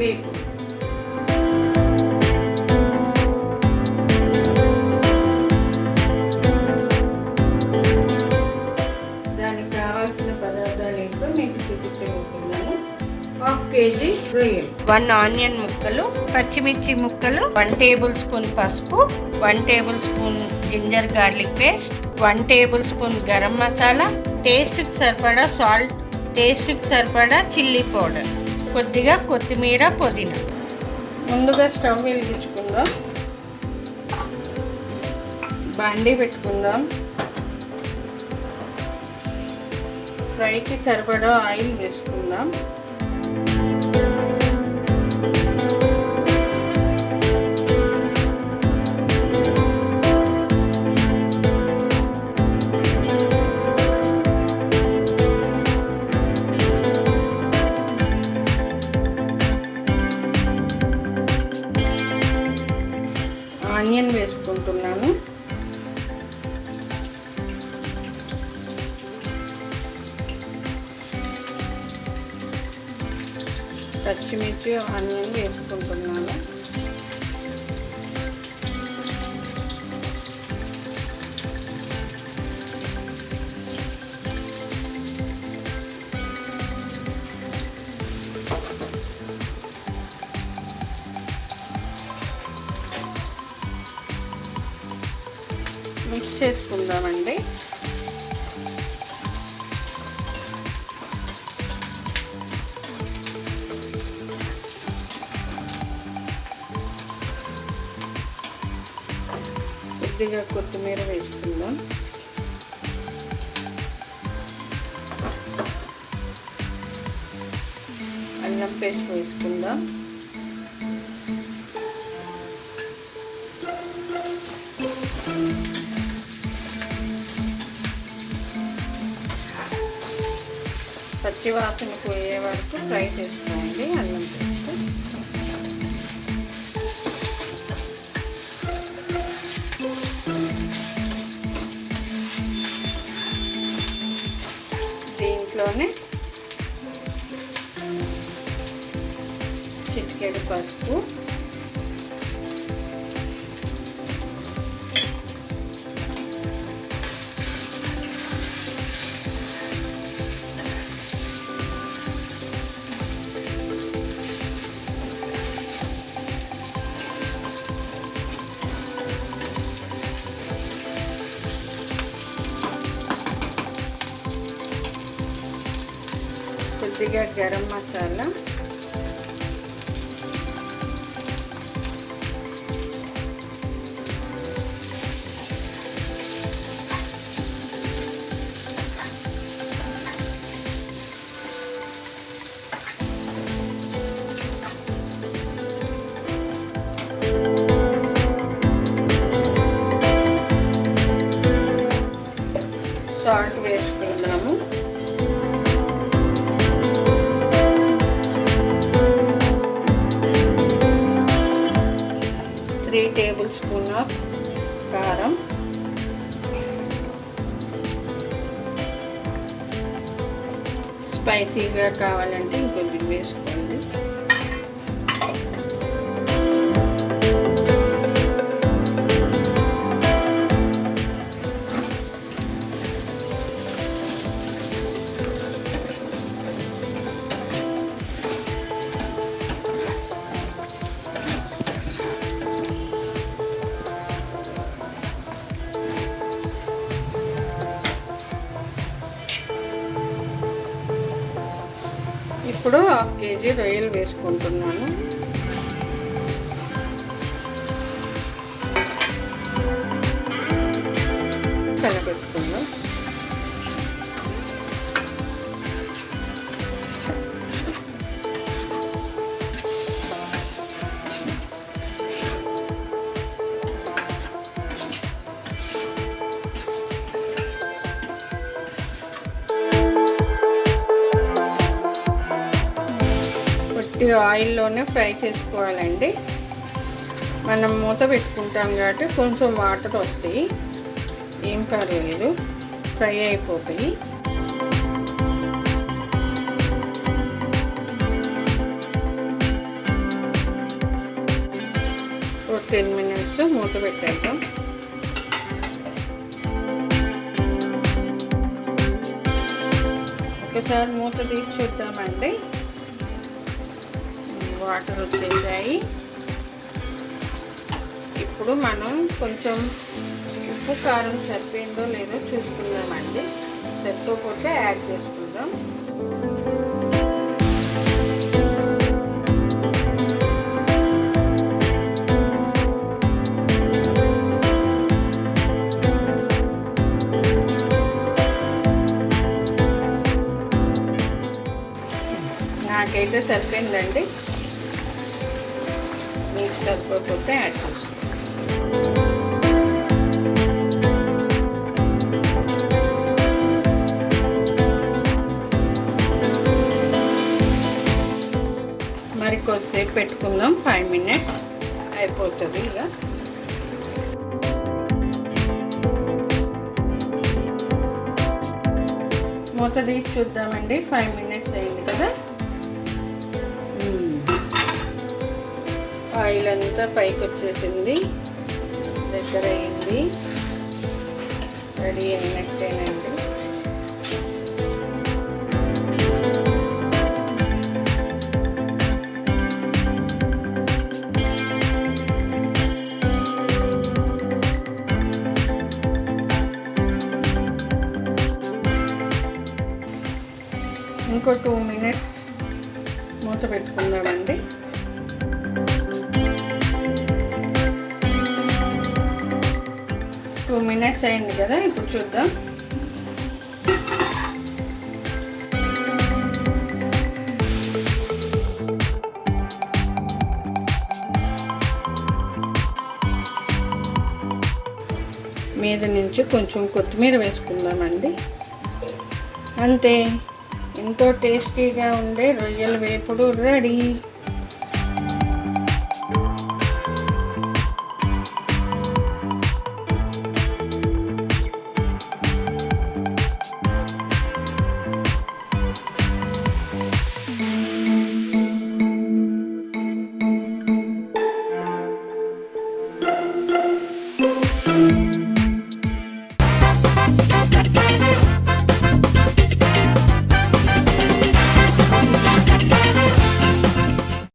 వేపు. దానికి కావాల్సిన పదార్థాలు ఏంటో మీకు చూపించబోతున్నాను. 1/2 kg రొయ్యలు, 1 ఆనియన్ ముక్కలు, పచ్చిమిర్చి ముక్కలు, 1 టేబుల్ స్పూన్ పసుపు, 1 tablespoon ginger garlic paste, 1 tablespoon garam masala, టేస్ట్కి సరిపడా సాల్ట్, టేస్ట్కి సరిపడా చిల్లీ పౌడర్, కొద్దిగా కొత్తిమీర, పుదీనా. ముందుగా స్టవ్ వెలిగించుకుందాం. బాండీ పెట్టుకుందాం. ఫ్రైకి సరిపడా ఆయిల్ వేసుకుందాం. ఆనియన్ వేసుకుంటున్నాను. పచ్చిమిర్చి, ఆనియన్ వేసుకుంటున్నాను. మిక్స్ చేసుకుందామండి. కొద్దిగా కొత్తిమీర వేసుకుందాం. అల్లం పేస్ట్ వేసుకుందాం. పచ్చి వాసన పోయే వరకు ఫ్రై చేసుకోండి అల్లం పేస్ట్. దీంట్లోనే చిటికెడు పసుపు, కొద్దిగా గరం మసాలా, సాల్ట్ వేసుకుందాము. 3 టేబుల్ స్పూన్ ఆఫ్ కారం, స్పైసీగా కావాలంటే ఇంకొద్ది వేసుకోండి. ఇప్పుడు 1/2 kg రొయ్యలు వేసుకుంటున్నాను. కలపెట్టుకుందాం. ఆయిల్లోనే ఫ్రై చేసుకోవాలండి. మనం మూత పెట్టుకుంటాం కాబట్టి కొంచెం వాటర్ వస్తాయి, ఏం పర్లేదు, ఫ్రై అయిపోతాయి. 10 minutes మూత పెట్టేద్దాం. ఒకసారి మూత తీసి చూద్దామండి. వాటర్ వచ్చేసాయి. ఇప్పుడు మనం కొంచెం ఉప్పు కారం సరిపోయిందో లేదో చూసుకుందామండి. సరిపోతే యాడ్ చేసుకుందాం. నాకైతే సరిపోయిందండి. మీకు సరిపోతే యాడ్ చేసుకోండి. మరి కొద్దిసేపు పెట్టుకుందాం. 5 minutes అయిపోతుంది. ఇక మూత తీసి చూద్దామండి. 5 minutes అయింది కదా. ఆయిల్ అంతా పైకి వచ్చేసింది. దగ్గర అయింది. రెడీ అయినట్టేనండి. ఇంకో 2 minutes మూత పెట్టుకుందామండి. టూ మినిట్స్ అయింది కదా. ఇప్పుడు చూద్దాం. మీద నుంచి కొంచెం కొత్తిమీర వేసుకుందామండి. అంతే, ఎంతో టేస్టీగా ఉండే రొయ్యల వేపుడు రెడీ.